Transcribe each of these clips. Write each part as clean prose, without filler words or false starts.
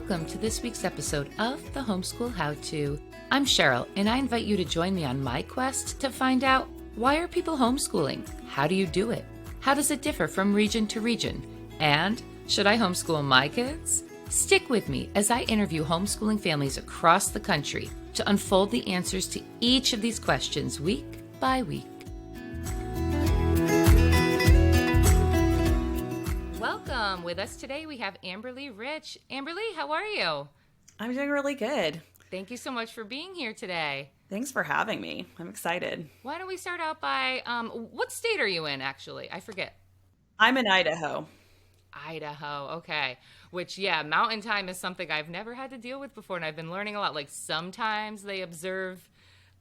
Welcome to this week's episode of the Homeschool How To. I'm Cheryl, and I invite you to join me on my quest to find out, why are people homeschooling? How do you do it? How does it differ from region to region? And should I homeschool my kids? Stick with me as I interview homeschooling families across the country to unfold the answers to each of these questions week by week. Welcome. With us today, we have Amberly Rich. Amberly, how are you? I'm doing really good. Thank you so much for being here today. Thanks for having me. I'm excited. Why don't we start out by, what state are you in, actually? I forget. I'm in Idaho. Idaho, okay. Which, yeah, mountain time is something I've never had to deal with before, and I've been learning a lot. Like, sometimes they observe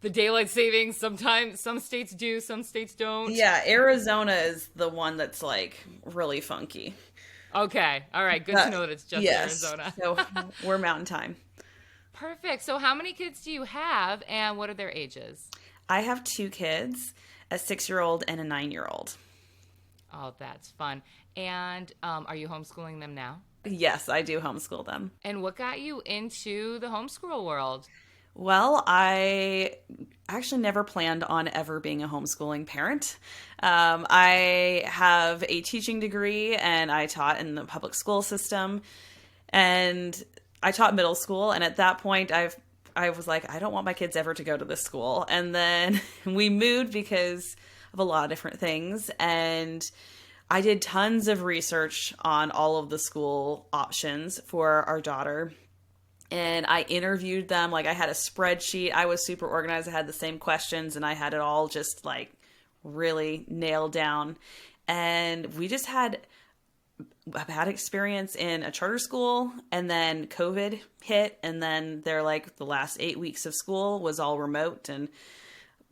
the daylight savings. Sometimes some states do, some states don't. Yeah, Arizona is the one that's, like, really funky. Okay, all right. Good to know that it's just yes. Arizona. So we're mountain time. Perfect. So how many kids do you have, and what are their ages? I have 2 kids, a 6-year-old and a 9-year-old. Oh, that's fun. And are you homeschooling them now? Yes, I do homeschool them. And what got you into the homeschool world? Well, I actually never planned on ever being a homeschooling parent. I have a teaching degree and I taught in the public school system, and I taught middle school. And at that point, I was like, I don't want my kids ever to go to this school. And then we moved because of a lot of different things. And I did tons of research on all of the school options for our daughter. And I interviewed them. Like, I had a spreadsheet. I was super organized. I had the same questions and I had it all just like really nailed down. And we just had a bad experience in a charter school, and then COVID hit, and then they're like, the last 8 weeks of school was all remote and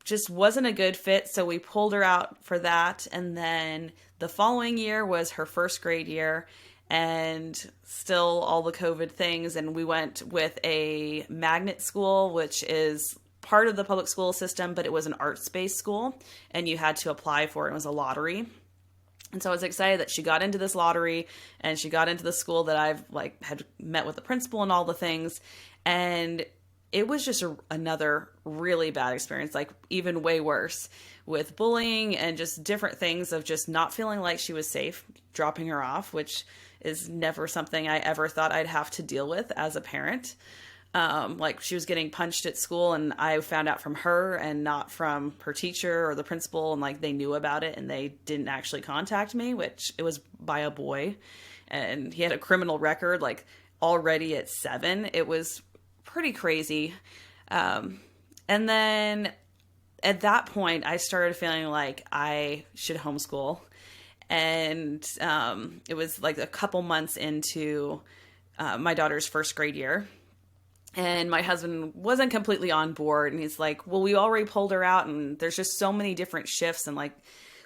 just wasn't a good fit. So we pulled her out for that. And then the following year was her first grade year, and still all the COVID things. And we went with a magnet school, which is part of the public school system, but it was an arts-based school and you had to apply for it. It was a lottery. And so I was excited that she got into this lottery and she got into the school that I've had met with the principal and all the things. And it was just another really bad experience, like even way worse, with bullying and just different things of just not feeling like she was safe, dropping her off, which is never something I ever thought I'd have to deal with as a parent. Like, she was getting punched at school, and I found out from her and not from her teacher or the principal, and like they knew about it and they didn't actually contact me, which it was by a boy, and he had a criminal record like already at 7. It was pretty crazy. And then at that point I started feeling like I should homeschool. And it was like a couple months into my daughter's first grade year. And my husband wasn't completely on board. And he's like, well, we already pulled her out. And there's just so many different shifts. And like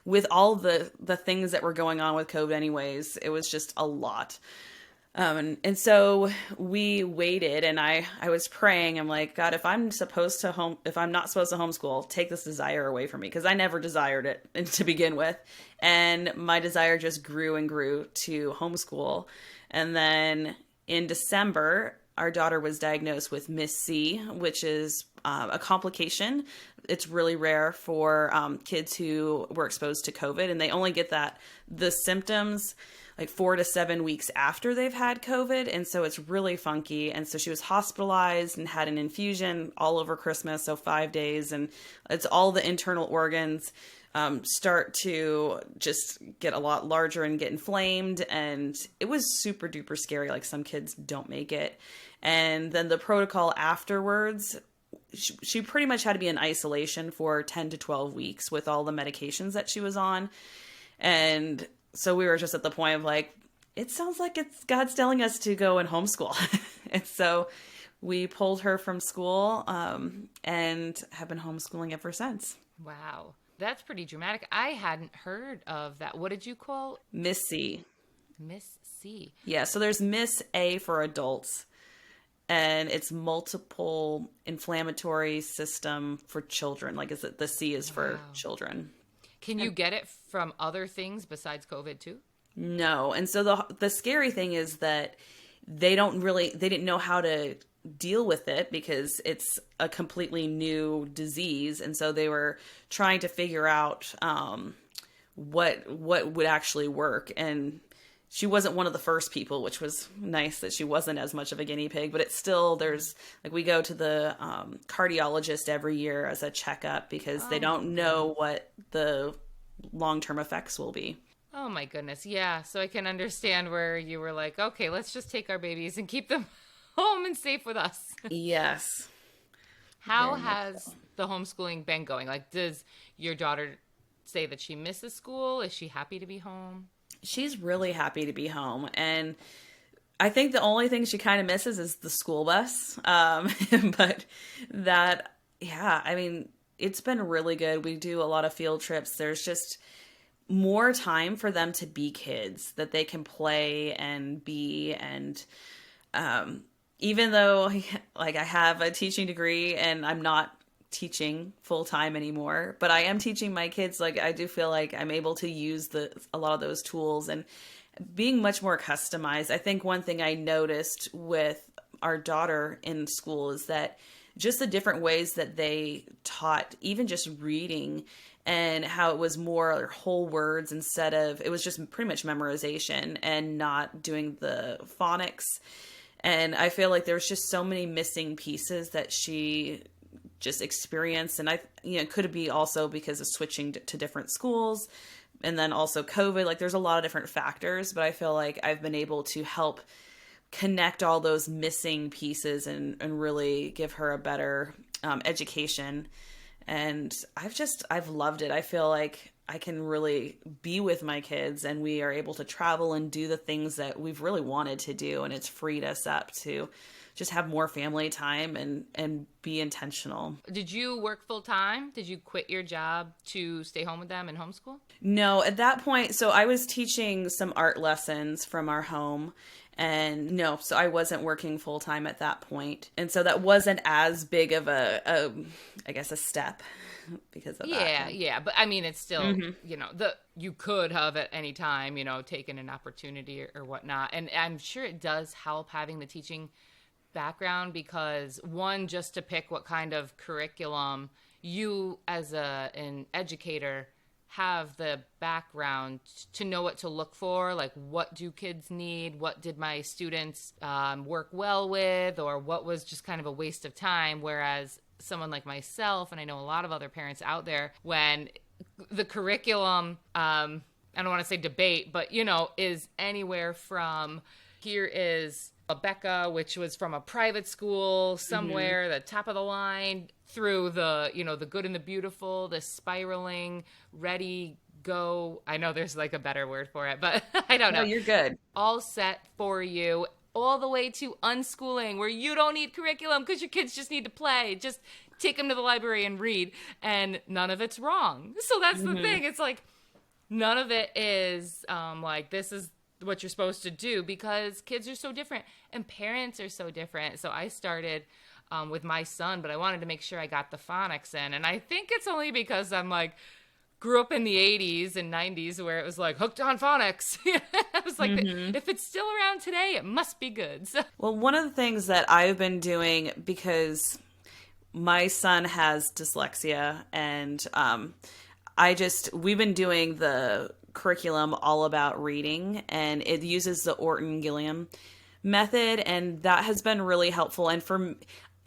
with all the things that were going on with COVID anyways, it was just a lot. And so we waited, and I was praying. I'm like, God, if I'm not supposed to homeschool, take this desire away from me. Cause I never desired it to begin with. And my desire just grew and grew to homeschool. And then in December, our daughter was diagnosed with Miss C, which is a complication. It's really rare for kids who were exposed to COVID, and they only get the symptoms like 4 to 7 weeks after they've had COVID. And so it's really funky. And so she was hospitalized and had an infusion all over Christmas. So 5 days, and it's all the internal organs start to just get a lot larger and get inflamed. And it was super duper scary. Like, some kids don't make it. And then the protocol afterwards, she pretty much had to be in isolation for 10 to 12 weeks with all the medications that she was on. And so we were just at the point of like, it sounds like it's God's telling us to go and homeschool. And so we pulled her from school and have been homeschooling ever since. Wow. That's pretty dramatic. I hadn't heard of that. What did you call? Miss C. Miss C. Yeah. So there's Miss A for adults, and it's multiple inflammatory system for children. Like, the C is for children. Can you get it from other things besides COVID too? No. And so the scary thing is that they didn't know how to deal with it because it's a completely new disease. And so they were trying to figure out what would actually work. And she wasn't one of the first people, which was nice that she wasn't as much of a guinea pig, but it's still, there's like, we go to the cardiologist every year as a checkup because they don't know what the long-term effects will be. Oh my goodness. Yeah. So I can understand where you were like, okay, let's just take our babies and keep them home and safe with us. Yes. How has the homeschooling been going? Like, does your daughter say that she misses school? Is she happy to be home? She's really happy to be home. And I think the only thing she kind of misses is the school bus. But that, yeah, I mean, it's been really good. We do a lot of field trips. There's just more time for them to be kids, that they can play and be. And even though like I have a teaching degree and I'm not teaching full time anymore, but I am teaching my kids. Like, I do feel like I'm able to use a lot of those tools and being much more customized. I think one thing I noticed with our daughter in school is that just the different ways that they taught, even just reading, and how it was more whole words instead of, it was just pretty much memorization and not doing the phonics. And I feel like there's just so many missing pieces that she just experienced. And could it be also because of switching to different schools and then also COVID? Like, there's a lot of different factors, but I feel like I've been able to help connect all those missing pieces and really give her a better education. And I've loved it. I feel like I can really be with my kids and we are able to travel and do the things that we've really wanted to do. And it's freed us up to just have more family time and be intentional. Did you work full time? Did you quit your job to stay home with them and homeschool? No, at that point, so I was teaching some art lessons from our home. And no, so I wasn't working full time at that point. And so that wasn't as big of a step because of that. Yeah. But I mean, it's still, you could have at any time, taken an opportunity or whatnot. And I'm sure it does help having the teaching background because, one, just to pick what kind of curriculum you as an educator have the background to know what to look for, like what do kids need, what did my students work well with, or what was just kind of a waste of time. Whereas someone like myself, and I know a lot of other parents out there, when the curriculum, I don't want to say debate, but, is anywhere from, here is Becca, which was from a private school somewhere, the top of the line, through the, the good and the beautiful, the spiraling, ready, go. I know there's like a better word for it, but I don't know. No, you're good. All set for you, all the way to unschooling, where you don't need curriculum because your kids just need to play. Just take them to the library and read, and none of it's wrong. So that's the thing. It's like, none of it is like, this is what you're supposed to do, because kids are so different and parents are so different. So I started with my son, but I wanted to make sure I got the phonics in. And I think it's only because I'm like, grew up in the 80s and 90s where it was like hooked on phonics. I was like, if it's still around today, it must be good. So. Well, one of the things that I've been doing, because my son has dyslexia, and we've been doing the curriculum all about reading, and it uses the Orton-Gilliam method, and that has been really helpful. And for,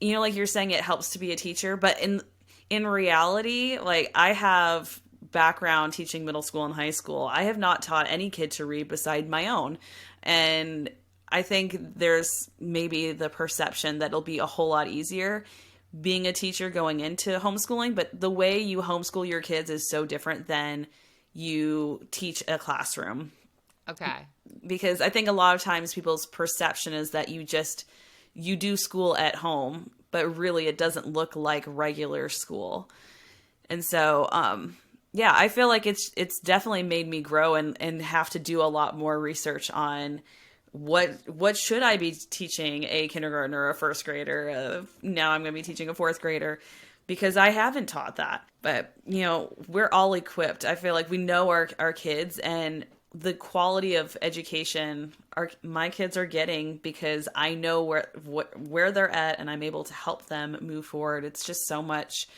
like you're saying, it helps to be a teacher, but in reality, like, I have background teaching middle school and high school. I have not taught any kid to read beside my own. And I think there's maybe the perception that it'll be a whole lot easier being a teacher going into homeschooling, but the way you homeschool your kids is so different than you teach a classroom. Okay. Because I think a lot of times people's perception is that you do school at home, but really it doesn't look like regular school. And so, I feel like it's definitely made me grow and have to do a lot more research on what should I be teaching a kindergartner or a first grader. Now I'm going to be teaching a fourth grader, because I haven't taught that. But, we're all equipped. I feel like we know our kids, and the quality of education my kids are getting, because I know where they're at and I'm able to help them move forward. It's just so much.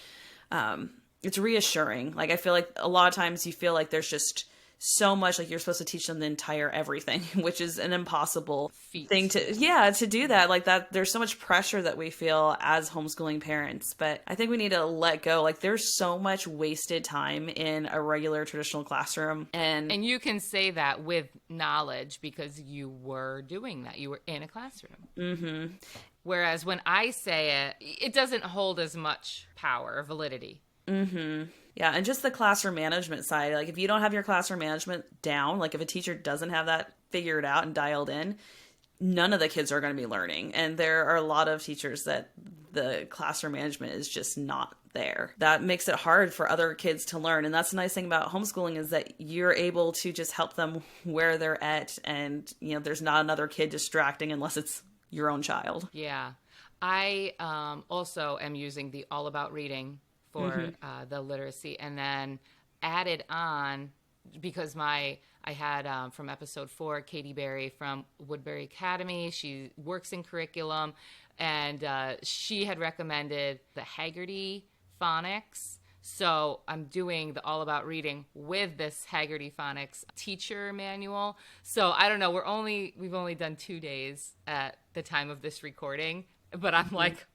It's reassuring. Like, I feel like a lot of times you feel like there's just so much, like you're supposed to teach them the entire everything, which is an impossible thing to do that. Like that, there's so much pressure that we feel as homeschooling parents, but I think we need to let go. Like, there's so much wasted time in a regular traditional classroom. And you can say that with knowledge because you were doing that. You were in a classroom. Mm-hmm. Whereas when I say it, it doesn't hold as much power or validity. Mm-hmm. Yeah, and just the classroom management side. Like, if you don't have your classroom management down, like if a teacher doesn't have that figured out and dialed in, none of the kids are going to be learning. And there are a lot of teachers that the classroom management is just not there. That makes it hard for other kids to learn. And that's the nice thing about homeschooling, is that you're able to just help them where they're at. And, you know, there's not another kid distracting unless it's your own child. Yeah. I also am using the All About Reading for the literacy, and then added on, because I had from episode 4, Katie Berry from Woodbury Academy. She works in curriculum, and she had recommended the Haggerty phonics. So I'm doing the All About Reading with this Haggerty phonics teacher manual. So I don't know, we've only done 2 days at the time of this recording, but I'm like,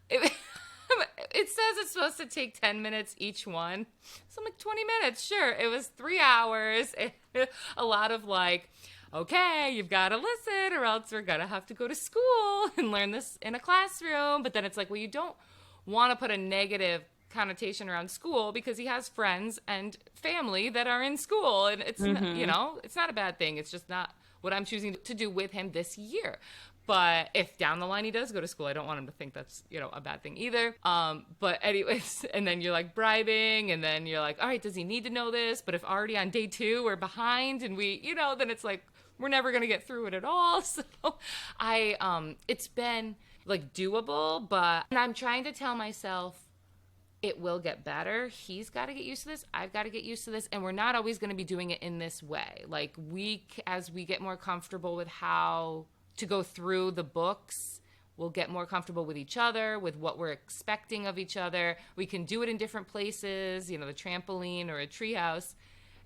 it says it's supposed to take 10 minutes each one. So I'm like, 20 minutes, sure. It was 3 hours. A lot of like, okay, you've got to listen or else we're going to have to go to school and learn this in a classroom. But then it's like, well, you don't want to put a negative connotation around school because he has friends and family that are in school. And it's, it's not a bad thing. It's just not what I'm choosing to do with him this year. But if down the line he does go to school, I don't want him to think that's, a bad thing either. But anyways, and then you're like bribing, and then you're like, all right, does he need to know this? But if already on day 2 we're behind and we, then it's like, we're never going to get through it at all. So it's been like doable, but I'm trying to tell myself it will get better. He's got to get used to this. I've got to get used to this. And we're not always going to be doing it in this way. Like as we get more comfortable with how to go through the books, we'll get more comfortable with each other, with what we're expecting of each other. We can do it in different places, the trampoline or a treehouse.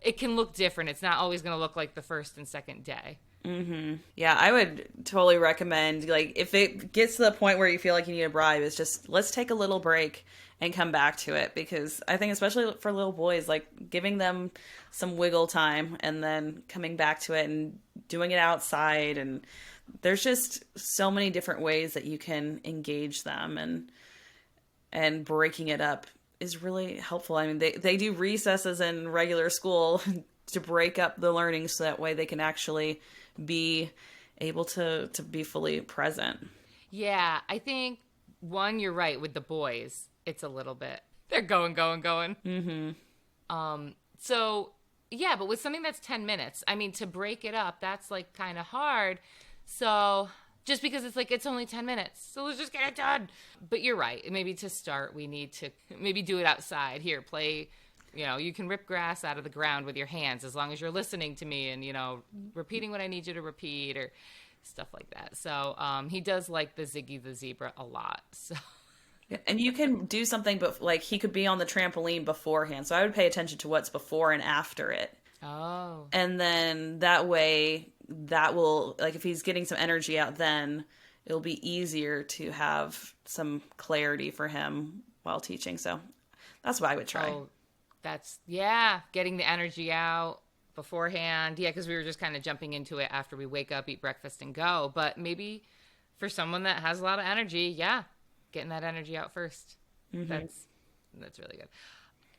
It can look different. It's not always going to look like the first and second day. Mm-hmm. Yeah, I would totally recommend, like, if it gets to the point where you feel like you need a bribe, it's just, let's take a little break and come back to it. Because I think especially for little boys, like, giving them some wiggle time and then coming back to it and doing it outside, and there's just so many different ways that you can engage them, and breaking it up is really helpful. I mean, they do recesses in regular school to break up the learning so that way they can actually be able to be fully present. Yeah, I think, you're right, with the boys, it's a little bit, they're going. Mm-hmm. So, yeah, but with something that's 10 minutes, I mean, to break it up, that's like kind of hard. So just because it's like, it's only 10 minutes, so let's just get it done. But you're right. Maybe to start, we need to maybe do it outside. Here, play, you can rip grass out of the ground with your hands as long as you're listening to me and, repeating what I need you to repeat or stuff like that. So he does like the Ziggy the Zebra a lot. So. Yeah, and you can do something, but like he could be on the trampoline beforehand. So I would pay attention to what's before and after it. Oh. And then that way, that will, like, if he's getting some energy out, then it'll be easier to have some clarity for him while teaching. So that's what I would try. Oh, getting the energy out beforehand. Yeah, because we were just kind of jumping into it after we wake up, eat breakfast, and go. But maybe for someone that has a lot of energy, getting that energy out first. Mm-hmm. That's really good.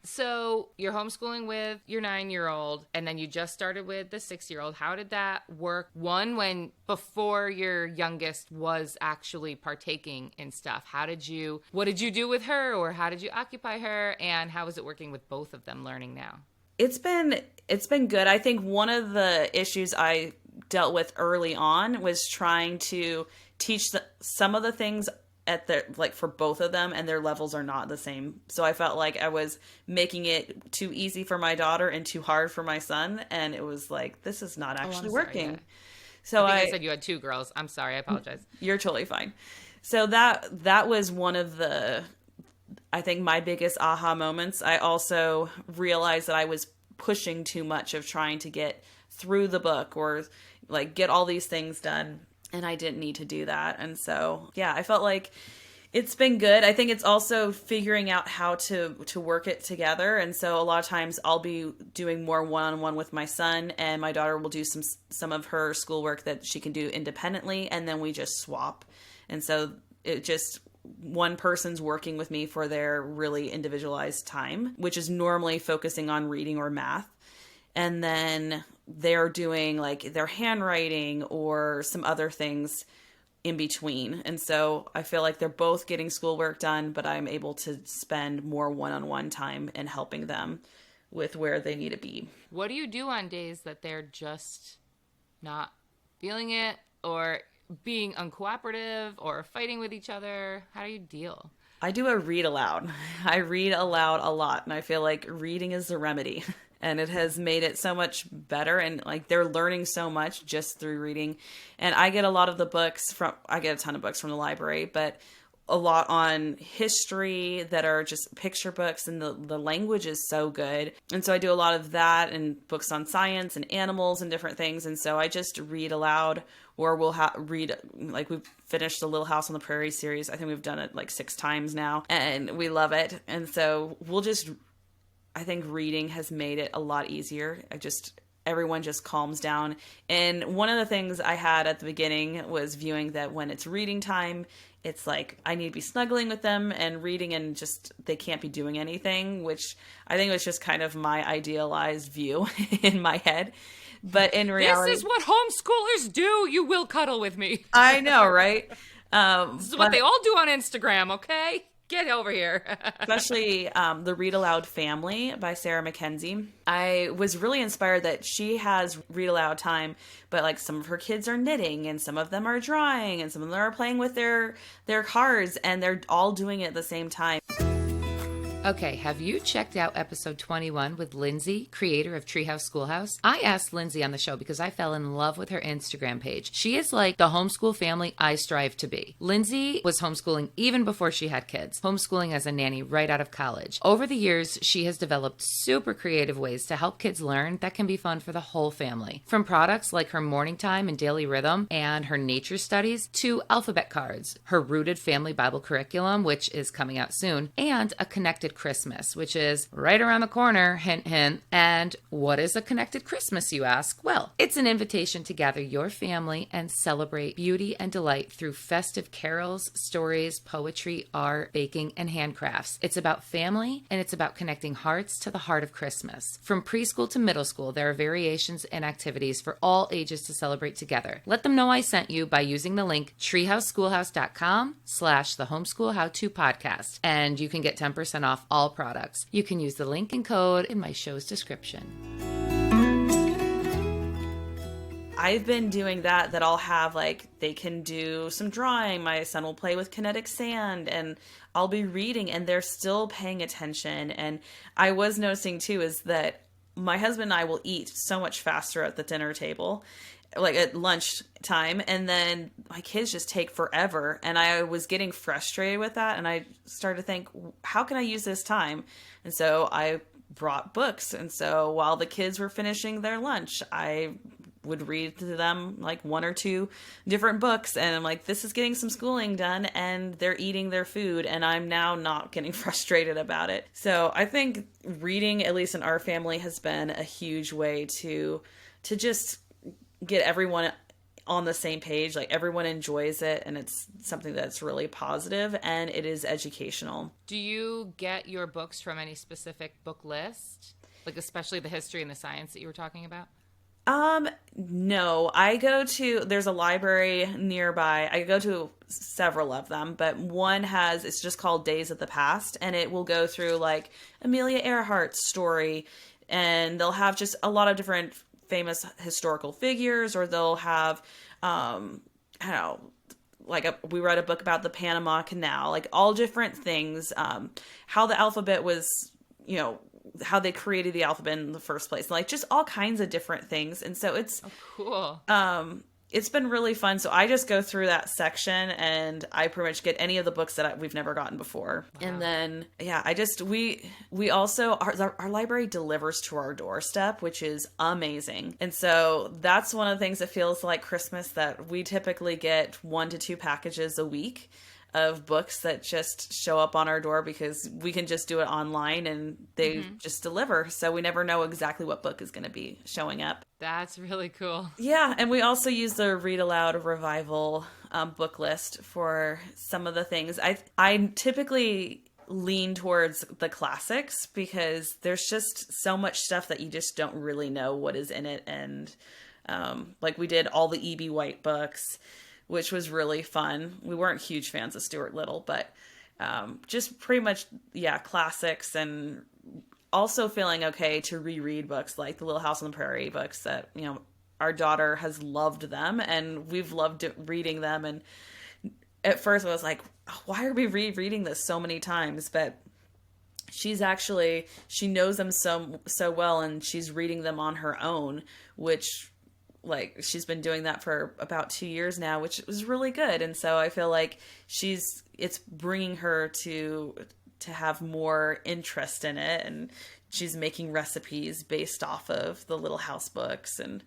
So you're homeschooling with your 9-year-old, and then you just started with the 6-year-old. How did that work? One, before your youngest was actually partaking in stuff, what did you do with her, or how did you occupy her, and how is it working with both of them learning now? It's been good. I think one of the issues I dealt with early on was trying to teach some of the things at their, like, for both of them, and their levels are not the same. So I felt like I was making it too easy for my daughter and too hard for my son, and it was like, this is not Oh, I'm actually sorry. Yeah. working. I So think I said you had two girls. I'm sorry. I apologize. you're totally fine. So that was one of the, I think, my biggest aha moments. I also realized that I was pushing too much of trying to get through the book or like get all these things done, and I didn't need to do that. And so, yeah, I felt like it's been good. I think it's also figuring out how to work it together. And so a lot of times I'll be doing more one-on-one with my son, and my daughter will do some of her schoolwork that she can do independently, and then we just swap. And so it just, one person's working with me for their really individualized time, which is normally focusing on reading or math. And then they're doing like their handwriting or some other things in between. And so I feel like they're both getting schoolwork done, but I'm able to spend more one-on-one time and helping them with where they need to be. What do you do on days that they're just not feeling it, or being uncooperative, or fighting with each other? How do you deal? I do a read aloud. I read aloud a lot, and I feel like reading is the remedy. And it has made it so much better, and like they're learning so much just through reading. And I get a lot of the books I get a ton of books from the library, but a lot on history that are just picture books, and the language is so good. And so I do a lot of that, and books on science and animals and different things. And so I just read aloud, or we'll read, like we've finished the Little House on the Prairie series. I think we've done it like 6 times now, and we love it. And so I think reading has made it a lot easier. Everyone just calms down. And one of the things I had at the beginning was viewing that when it's reading time, it's like I need to be snuggling with them and reading, and just they can't be doing anything, which I think was just kind of my idealized view in my head. But in reality, this is what homeschoolers do. You will cuddle with me. I know, right? This is what they all do on Instagram, okay? Get over here. Especially The Read Aloud Family by Sarah Mackenzie. I was really inspired that she has read aloud time, but like some of her kids are knitting, and some of them are drawing, and some of them are playing with their cards, and they're all doing it at the same time. Okay, have you checked out episode 21 with Lindsay, creator of Treehouse Schoolhouse? I asked Lindsay on the show because I fell in love with her Instagram page. She is like the homeschool family I strive to be. Lindsay was homeschooling even before she had kids, homeschooling as a nanny right out of college. Over the years, she has developed super creative ways to help kids learn that can be fun for the whole family. From products like her morning time and daily rhythm and her nature studies, to alphabet cards, her rooted family Bible curriculum, which is coming out soon, and a connected Christmas, which is right around the corner, hint, hint. And what is a connected Christmas, you ask? Well, it's an invitation to gather your family and celebrate beauty and delight through festive carols, stories, poetry, art, baking, and handcrafts. It's about family, and it's about connecting hearts to the heart of Christmas. From preschool to middle school, there are variations and activities for all ages to celebrate together. Let them know I sent you by using the link treehouseschoolhouse.com/the homeschool how-to podcast, and you can get 10% off all products. You can use the link and code in my show's description. I've been doing that I'll have, like, they can do some drawing. My son will play with kinetic sand, and I'll be reading, and they're still paying attention. And I was noticing too is that my husband and I will eat so much faster at the dinner table, like at lunch time, and then my kids just take forever. And I was getting frustrated with that, and I started to think, how can I use this time? And so I brought books, and so while the kids were finishing their lunch, I would read to them like 1 or 2 different books, and I'm like, this is getting some schooling done, and they're eating their food, and I'm now not getting frustrated about it. So I think reading, at least in our family, has been a huge way to just get everyone on the same page. Like, everyone enjoys it, and it's something that's really positive, and it is educational. Do you get your books from any specific book list? Like, especially the history and the science that you were talking about? No, there's a library nearby. I go to several of them, but one it's just called Days of the Past, and it will go through like Amelia Earhart's story, and they'll have just a lot of different famous historical figures, or they'll have, I don't know, we read a book about the Panama Canal, like all different things, how the alphabet was, how they created the alphabet in the first place, like just all kinds of different things. And so Cool. it's been really fun. So I just go through that section and I pretty much get any of the books that we've never gotten before. Wow. And then, we also, our library delivers to our doorstep, which is amazing. And so that's one of the things that feels like Christmas, that we typically get 1 to 2 packages a week of books that just show up on our door, because we can just do it online and they just deliver. So we never know exactly what book is going to be showing up. That's really cool. Yeah, and we also use the Read Aloud Revival book list for some of the things. I typically lean towards the classics, because there's just so much stuff that you just don't really know what is in it. And like we did all the E.B. White books, which was really fun. We weren't huge fans of Stuart Little, but just pretty much, classics, and also feeling okay to reread books like the Little House on the Prairie books that, our daughter has loved them and we've loved reading them. And at first I was like, why are we rereading this so many times? But she knows them so well, and she's reading them on her own, which, like, she's been doing that for about 2 years now, which was really good. And so I feel like it's bringing her to have more interest in it, and she's making recipes based off of the Little House books, and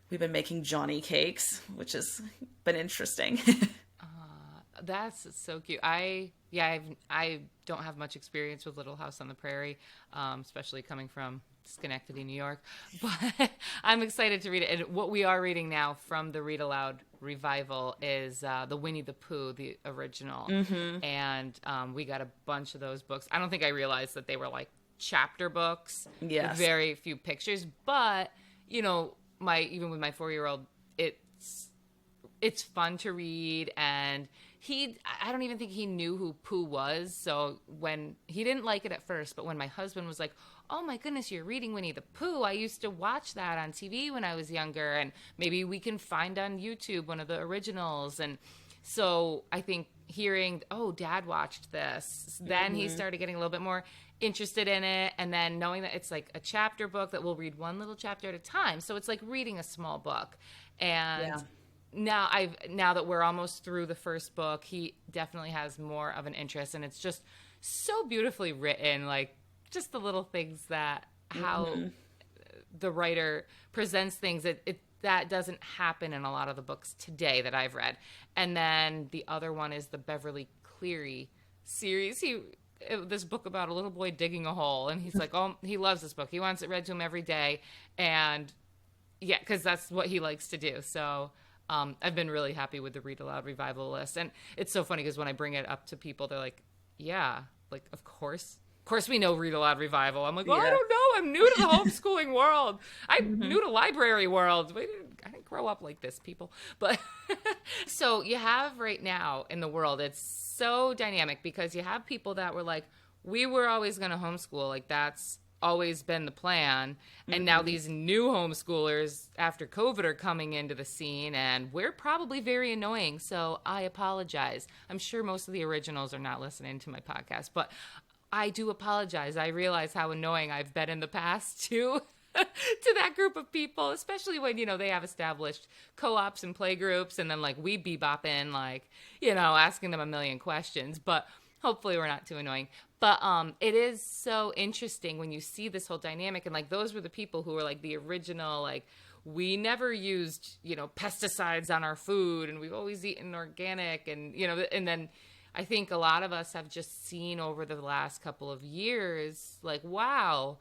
we've been making Johnny cakes, which has been interesting. That's so cute. I don't have much experience with Little House on the Prairie, especially coming from Schenectady, New York, but I'm excited to read it. And what we are reading now from the Read Aloud Revival is the Winnie the Pooh, the original. And we got a bunch of those books. I don't think I realized that they were like chapter books with very few pictures, but even with my 4-year-old, it's fun to read. And I don't even think he knew who Pooh was. So when he didn't like it at first, but when my husband was like, oh my goodness, you're reading Winnie the Pooh, I used to watch that on TV when I was younger, and maybe we can find on YouTube one of the originals. And so I think hearing, oh, Dad watched this, then he started getting a little bit more interested in it. And then knowing that it's like a chapter book that we'll read one little chapter at a time. So it's like reading a small book. And now that we're almost through the first book, he definitely has more of an interest, and it's just so beautifully written, like just the little things that how the writer presents things, that doesn't happen in a lot of the books today that I've read. And then the other one is the Beverly Cleary series. This book about a little boy digging a hole, and he's like, oh, he loves this book. He wants it read to him every day, and because that's what he likes to do. So I've been really happy with the Read Aloud Revival list. And it's so funny because when I bring it up to people, they're like, yeah, like, of course we know Read Aloud Revival. I'm like, I don't know. I'm new to the homeschooling world. I'm new to library world. I didn't grow up like this, people. But so you have right now in the world, it's so dynamic, because you have people that were like, we were always going to homeschool. Like, that's always been the plan. And now these new homeschoolers after COVID are coming into the scene, and we're probably very annoying. So I apologize. I'm sure most of the originals are not listening to my podcast, but I do apologize. I realize how annoying I've been in the past to that group of people, especially when, they have established co-ops and play groups, and then like we bebop in, like, asking them a million questions, but hopefully we're not too annoying. But it is so interesting when you see this whole dynamic, and like those were the people who were like the original, like, we never used, pesticides on our food, and we've always eaten organic, and, and then I think a lot of us have just seen over the last couple of years, like, wow,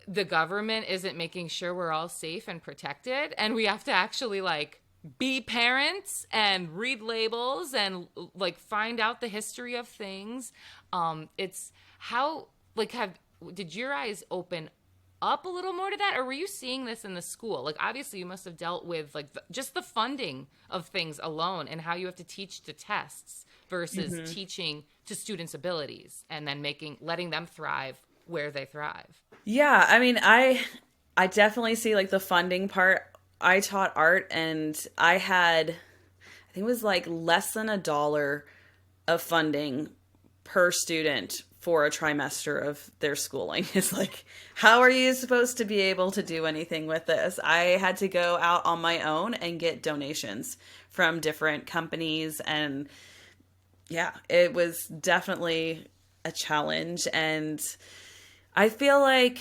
the government isn't making sure we're all safe and protected, and we have to actually like be parents and read labels and like find out the history of things. It's how, like, did your eyes open up a little more to that, or were you seeing this in the school? Like, obviously you must have dealt with like just the funding of things alone, and how you have to teach to tests versus teaching to students' abilities, and then letting them thrive where they thrive. Yeah, I mean, I definitely see like the funding part. I taught art, and I think it was like less than $1 of funding per student for a trimester of their schooling. It's like, how are you supposed to be able to do anything with this? I had to go out on my own and get donations from different companies. And yeah, it was definitely a challenge. And I feel like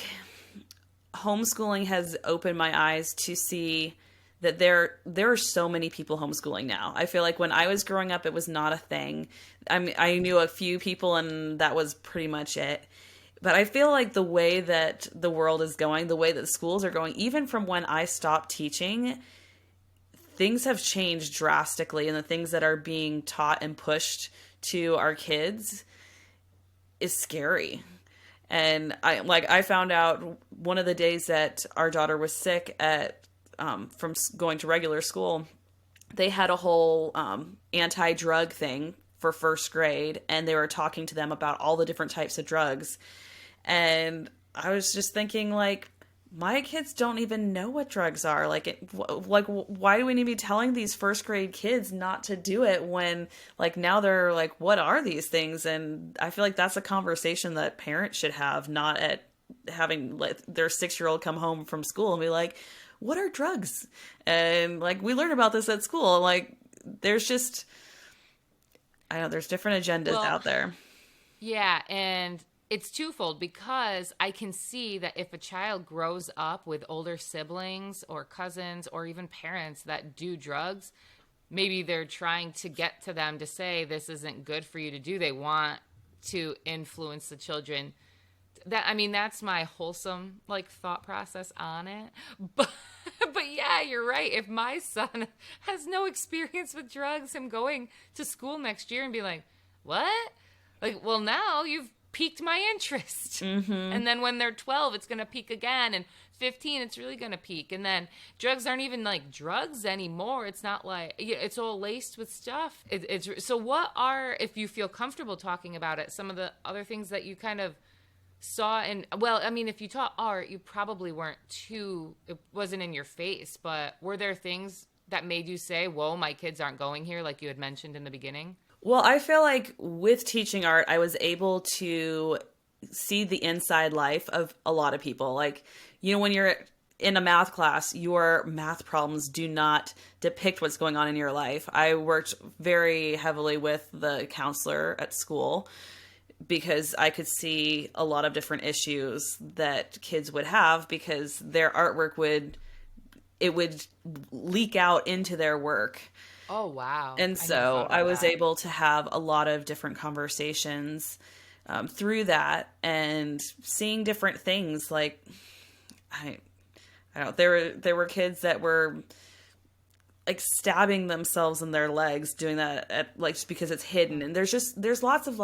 homeschooling has opened my eyes to see that there are so many people homeschooling now. I feel like when I was growing up, it was not a thing. I mean, I knew a few people and that was pretty much it. But I feel like the way that the world is going, the way that the schools are going, even from when I stopped teaching, things have changed drastically, and the things that are being taught and pushed to our kids is scary. And I found out one of the days that our daughter was sick from going to regular school, they had a whole anti-drug thing for first grade, and they were talking to them about all the different types of drugs. And I was just thinking, like, my kids don't even know what drugs are. Why do we need to be telling these first grade kids not to do it when, like, now they're like, what are these things? And I feel like that's a conversation that parents should have, not at having their 6-year-old come home from school and be like, what are drugs? And like, we learned about this at school. Like, there's just, I know there's different agendas out there. Yeah. And it's twofold, because I can see that if a child grows up with older siblings or cousins or even parents that do drugs, maybe they're trying to get to them to say, this isn't good for you to do. They want to influence the children. That's my wholesome thought process on it. But yeah, you're right. If my son has no experience with drugs, him going to school next year and be like, what? Like, well, now you've piqued my interest. Mm-hmm. And then when they're 12, it's going to peak again. And 15, it's really going to peak. And then drugs aren't even like drugs anymore. It's not like, it's all laced with stuff. So what are, if you feel comfortable talking about it, some of the other things that you kind of saw? And well, I mean, if you taught art, you probably it wasn't in your face, but were there things that made you say, whoa, my kids aren't going here, like you had mentioned in the beginning? Well, I feel like with teaching art, I was able to see the inside life of a lot of people. Like, when you're in a math class, your math problems do not depict what's going on in your life. I worked very heavily with the counselor at school because I could see a lot of different issues that kids would have, because their artwork would leak out into their work. Oh, wow. And so I was able to have a lot of different conversations through that, and seeing different things. Like, I don't know, there were kids that were like stabbing themselves in their legs, doing that just because it's hidden. And there's lots of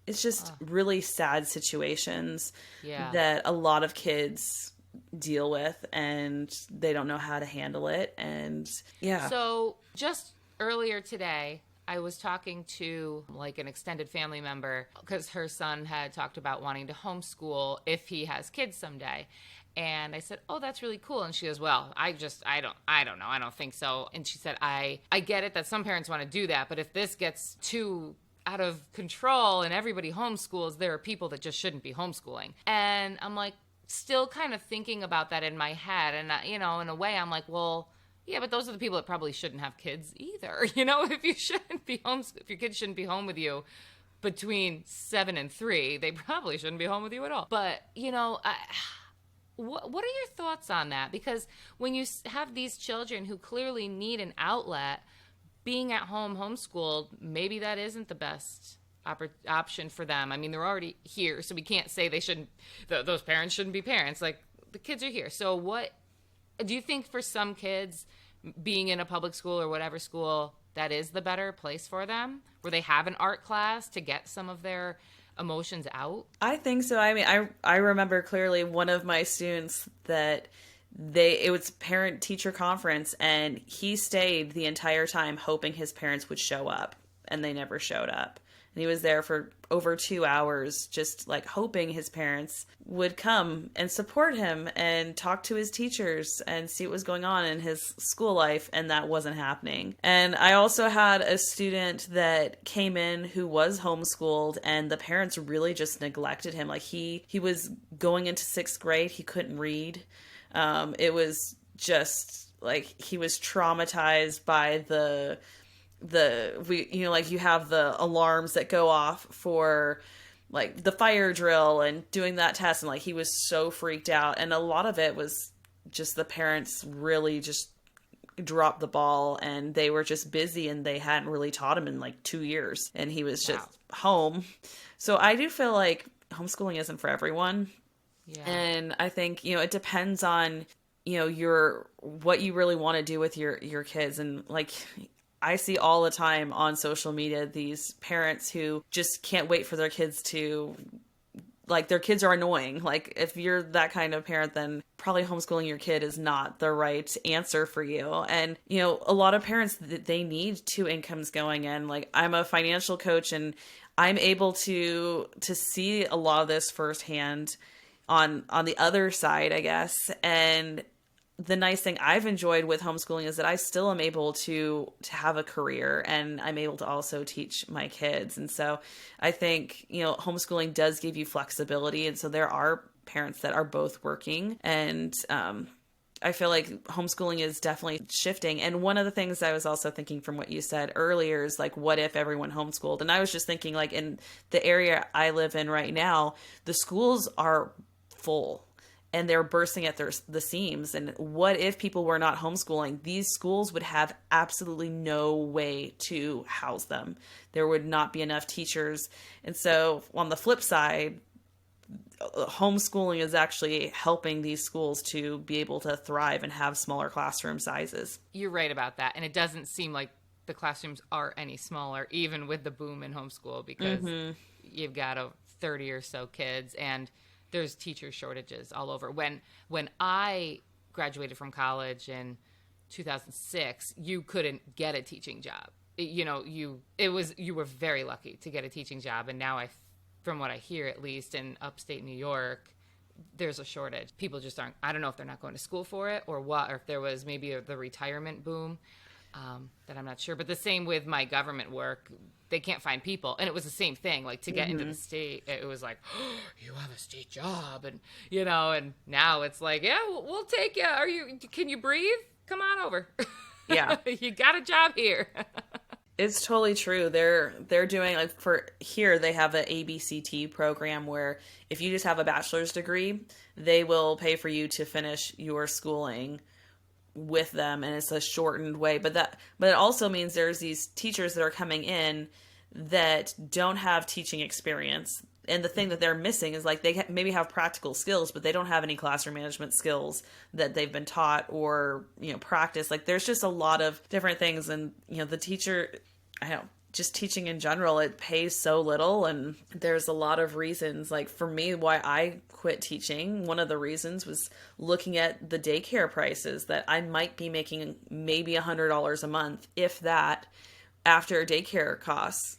it's just really sad situations that a lot of kids deal with, and they don't know how to handle it. And yeah. So just earlier today, I was talking to an extended family member, because her son had talked about wanting to homeschool if he has kids someday. And I said, oh, that's really cool. And she goes, well, I don't know. I don't think so. And she said, I get it that some parents want to do that, but if this gets too out of control and everybody homeschools, there are people that just shouldn't be homeschooling. And I'm like, still kind of thinking about that in my head. And, in a way, I'm like, well, yeah, but those are the people that probably shouldn't have kids either. If your kids shouldn't be home with you between 7 and 3, they probably shouldn't be home with you at all. But, what are your thoughts on that? Because when you have these children who clearly need an outlet, being at home homeschooled, maybe that isn't the best option for them. I mean, they're already here, so we can't say those parents shouldn't be parents. Like, the kids are here. So what do you think for some kids, being in a public school or whatever school, that is the better place for them, where they have an art class to get some of their emotions out? I think so. I mean, I remember clearly one of my students that it was parent teacher conference, and he stayed the entire time hoping his parents would show up, and they never showed up. And he was there for over 2 hours, just like hoping his parents would come and support him and talk to his teachers and see what was going on in his school life. And that wasn't happening. And I also had a student that came in who was homeschooled, and the parents really just neglected him. Like he was going into 6th grade. He couldn't read. It was just like he was traumatized by like you have the alarms that go off for like the fire drill and doing that test, and like he was so freaked out, and a lot of it was just the parents really just dropped the ball, and they were just busy, and they hadn't really taught him in like 2 years, and he was just home. So I do feel like homeschooling isn't for everyone. Yeah. And I think, it depends on, what you really want to do with your kids. And like, I see all the time on social media, these parents who just can't wait for their kids to, like, their kids are annoying. Like, if you're that kind of parent, then probably homeschooling your kid is not the right answer for you. And, a lot of parents, they need 2 incomes going in. Like, I'm a financial coach, and I'm able to see a lot of this firsthand on the other side, I guess. And the nice thing I've enjoyed with homeschooling is that I still am able to have a career, and I'm able to also teach my kids. And so I think, homeschooling does give you flexibility. And so there are parents that are both working, and I feel like homeschooling is definitely shifting. And one of the things I was also thinking from what you said earlier is like, what if everyone homeschooled? And I was just thinking, like, in the area I live in right now, the schools are full and they're bursting at the seams. And what if people were not homeschooling? These schools would have absolutely no way to house them. There would not be enough teachers. And so on the flip side, homeschooling is actually helping these schools to be able to thrive and have smaller classroom sizes. You're right about that. And it doesn't seem like the classrooms are any smaller, even with the boom in homeschool, because you've got 30 or so kids, and there's teacher shortages all over. When I graduated from college in 2006, you couldn't get a teaching job. You were very lucky to get a teaching job. And now from what I hear, at least in upstate New York, there's a shortage. People just aren't, I don't know if they're not going to school for it or what, or if there was maybe the retirement boom, that I'm not sure. But the same with my government work. They can't find people. And it was the same thing. Like, to get into the state, it was like, oh, you have a state job. And, and now it's like, yeah, we'll take you. Can you breathe? Come on over. Yeah. You got a job here. It's totally true. They're doing, like, for here, they have an ABCT program where if you just have a bachelor's degree, they will pay for you to finish your schooling with them, and it's a shortened way. But it also means there's these teachers that are coming in that don't have teaching experience. And the thing that they're missing is, like, they maybe have practical skills, but they don't have any classroom management skills that they've been taught or, practice. Like, there's just a lot of different things. And, the teacher, I don't know, just teaching in general, it pays so little. And there's a lot of reasons, like, for me, why I quit teaching. One of the reasons was looking at the daycare prices, that I might be making maybe $100 a month, if that, after daycare costs.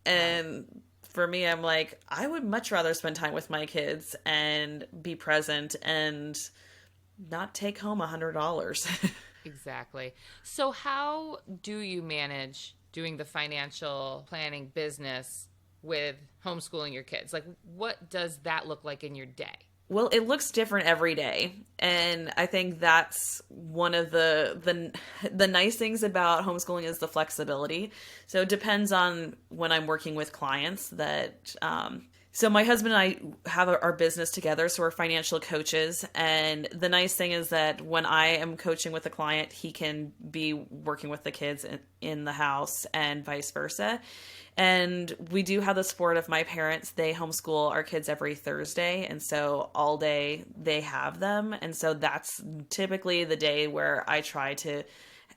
And for me, I'm like, I would much rather spend time with my kids and be present and not take home $100. Exactly. So how do you manage doing the financial planning business with homeschooling your kids? Like, what does that look like in your day? Well, it looks different every day. And I think that's one of the nice things about homeschooling is the flexibility. So it depends on when I'm working with clients that, so my husband and I have our business together, so we're financial coaches. And the nice thing is that when I am coaching with a client, he can be working with the kids in the house and vice versa. And we do have the support of my parents. They homeschool our kids every Thursday. And so all day they have them. And so that's typically the day where I try to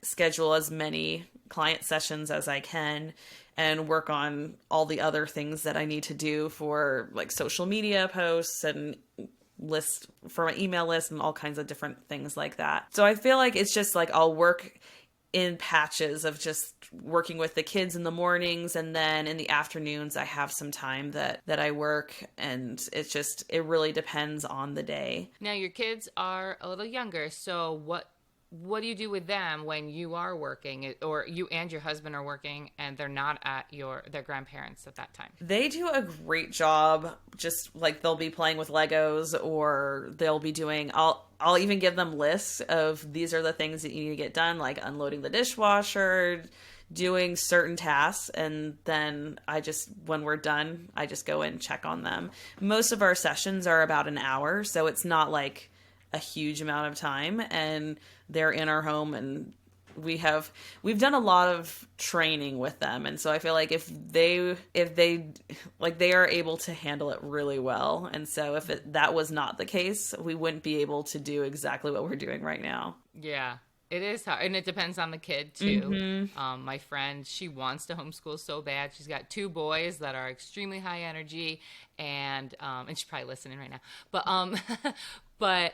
schedule as many client sessions as I can and work on all the other things that I need to do for, like, social media posts and lists for my email list and all kinds of different things like that. So I feel like it's just like I'll work in patches of just working with the kids in the mornings, and then in the afternoons I have some time that I work, and it really depends on the day. Now your kids are a little younger, so what do you do with them when you are working, or you and your husband are working and they're not at their grandparents at that time? They do a great job. Just like they'll be playing with Legos, or they'll be doing, I'll even give them lists of these are the things that you need to get done, like unloading the dishwasher, doing certain tasks, and then when we're done, I just go and check on them. Most of our sessions are about an hour, so it's not like a huge amount of time, and they're in our home, and we've done a lot of training with them, and so I feel like if they like, they are able to handle it really well. And so if that was not the case, we wouldn't be able to do exactly what we're doing right now. Yeah. It is hard, and it depends on the kid too. My friend, she wants to homeschool so bad. She's got 2 boys that are extremely high energy, and she's probably listening right now. But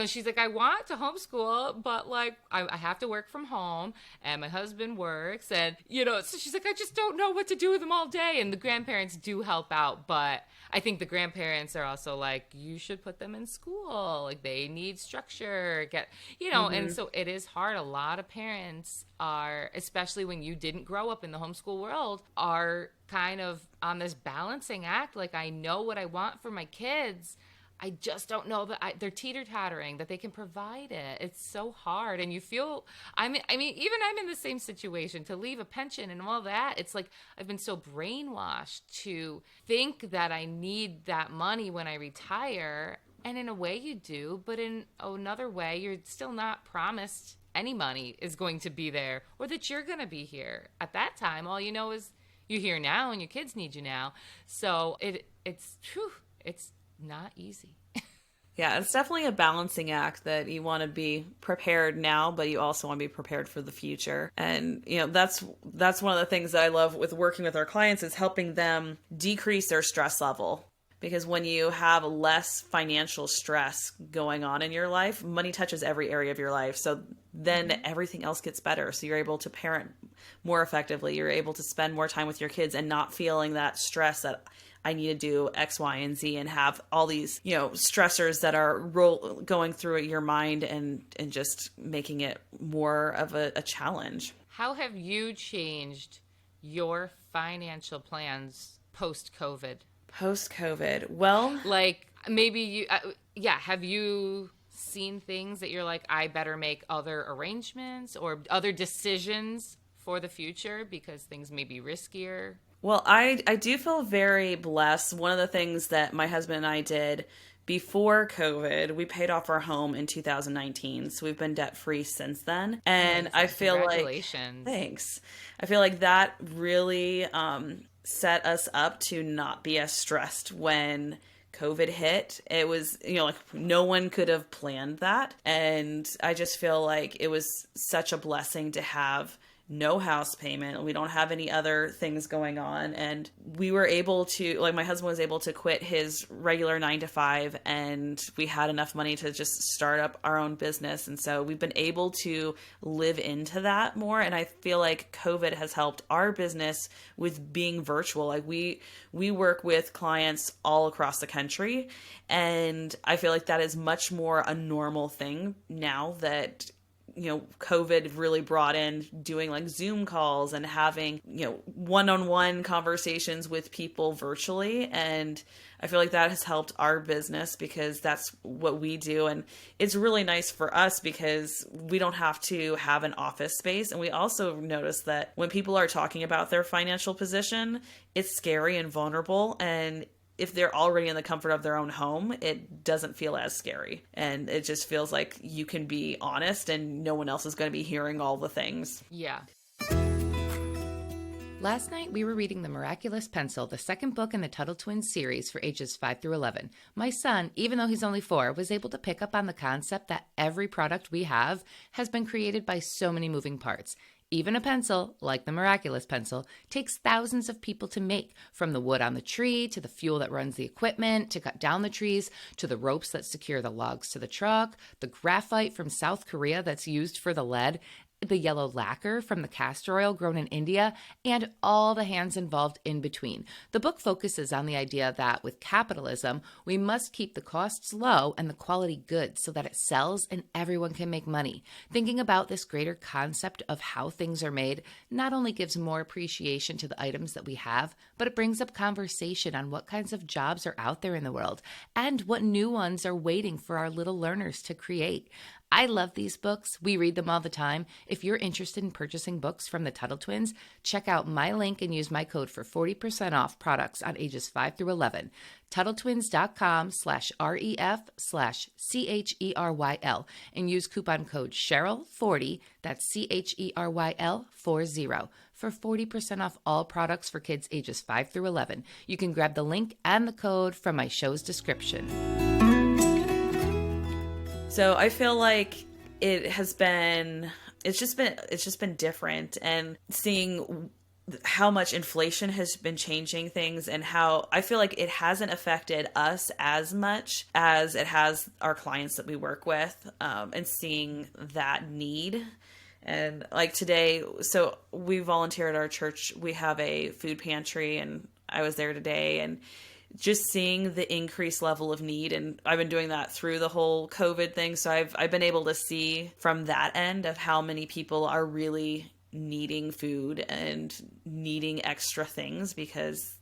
she's like, I want to homeschool, but like I have to work from home, and my husband works, and so she's like, I just don't know what to do with them all day. And the grandparents do help out, but I think the grandparents are also like, you should put them in school. Like, they need structure, and so it is hard. A lot of parents are, especially when you didn't grow up in the homeschool world, are kind of on this balancing act. Like, I know what I want for my kids. I just don't know that they're teeter-tottering, that they can provide it. It's so hard. And you feel, even I'm in the same situation, to leave a pension and all that. It's like I've been so brainwashed to think that I need that money when I retire. And in a way you do, but in another way, you're still not promised any money is going to be there, or that you're going to be here at that time. All you know is you're here now and your kids need you now. So it's not easy. Yeah, it's definitely a balancing act, that you want to be prepared now, but you also want to be prepared for the future. And, that's one of the things that I love with working with our clients, is helping them decrease their stress level. Because when you have less financial stress going on in your life, money touches every area of your life. So then everything else gets better. So you're able to parent more effectively. You're able to spend more time with your kids and not feeling that stress that I need to do X, Y, and Z, and have all these, stressors that are going through your mind and just making it more of a challenge. Have you changed your financial plans post-COVID? Post-COVID? Well, like, maybe have you seen things that you're like, I better make other arrangements or other decisions for the future because things may be riskier? Well, I do feel very blessed. One of the things that my husband and I did before COVID, we paid off our home in 2019. So we've been debt free since then. And I feel like, thanks. I feel like that really set us up to not be as stressed when COVID hit. It was, like, no one could have planned that. And I just feel like it was such a blessing to have no house payment. We don't have any other things going on. And we were able to, like, my husband was able to quit his regular 9-to-5, and we had enough money to just start up our own business. And so we've been able to live into that more. And I feel like COVID has helped our business with being virtual. Like, we work with clients all across the country. And I feel like that is much more a normal thing now that COVID really brought in doing like Zoom calls and having, one-on-one conversations with people virtually. And I feel like that has helped our business because that's what we do. And it's really nice for us because we don't have to have an office space. And we also notice that when people are talking about their financial position, it's scary and vulnerable. And if they're already in the comfort of their own home, it doesn't feel as scary. And it just feels like you can be honest and no one else is going to be hearing all the things. Yeah. Last night, we were reading The Miraculous Pencil, the second book in the Tuttle Twins series for ages 5 through 11. My son, even though he's only 4, was able to pick up on the concept that every product we have has been created by so many moving parts. Even a pencil, like the Miraculous Pencil, takes thousands of people to make, from the wood on the tree, to the fuel that runs the equipment, to cut down the trees, to the ropes that secure the logs to the truck, the graphite from South Korea that's used for the lead. the yellow lacquer from the castor oil grown in India, and all the hands involved in between. The book focuses on the idea that with capitalism, we must keep the costs low and the quality good so that it sells and everyone can make money. Thinking about this greater concept of how things are made not only gives more appreciation to the items that we have, but it brings up conversation on what kinds of jobs are out there in the world and what new ones are waiting for our little learners to create. I love these books. We read them all the time. If you're interested in purchasing books from the Tuttle Twins, check out my link and use my code for 40% off products on ages 5 through 11. TuttleTwins.com/REF/CHERYL and use coupon code Cheryl40, that's CHERYL40, for 40% off all products for kids ages 5 through 11. You can grab the link and the code from my show's description. So I feel like it's just been different, and seeing how much inflation has been changing things, and how I feel like it hasn't affected us as much as it has our clients that we work with, and seeing that need. And like today, so we volunteer at our church. We have a food pantry, and I was there today, and just seeing the increased level of need. And I've been doing that through the whole COVID thing. So I've been able to see from that end of how many people are really needing food and needing extra things, because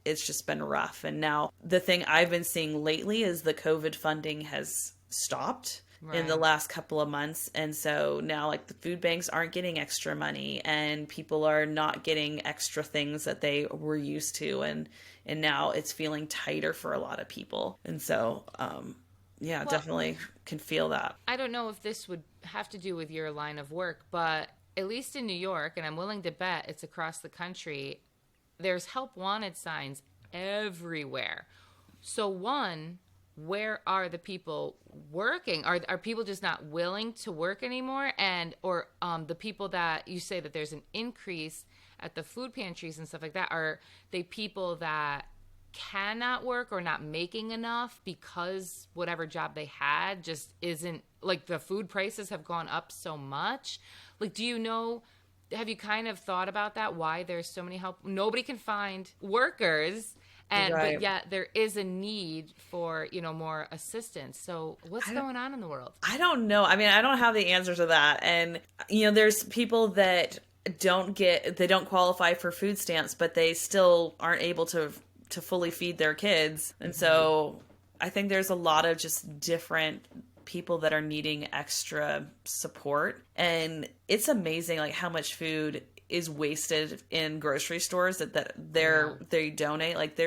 it's just been rough. And now the thing I've been seeing lately is the COVID funding has stopped in the last couple of months. And so now like the food banks aren't getting extra money, and people are not getting extra things that they were used to. And now it's feeling tighter for a lot of people. And so, definitely can feel that. I don't know if this would have to do with your line of work, but at least in New York, and I'm willing to bet it's across the country, there's help wanted signs everywhere. So one, where are the people working? Are people just not willing to work anymore? Or the people that you say that there's an increase at the food pantries and stuff like that, are they people that cannot work or not making enough because whatever job they had just isn't, like, the food prices have gone up so much? Like, do you know, have you kind of thought about that, why there's so many help? Nobody can find workers, but yet there is a need for, more assistance. So what's going on in the world? I don't know. I mean, I don't have the answer to that. And, there's people that they don't qualify for food stamps, but they still aren't able to fully feed their kids. And so I think there's a lot of just different people that are needing extra support. And it's amazing like how much food is wasted in grocery stores that they donate. Like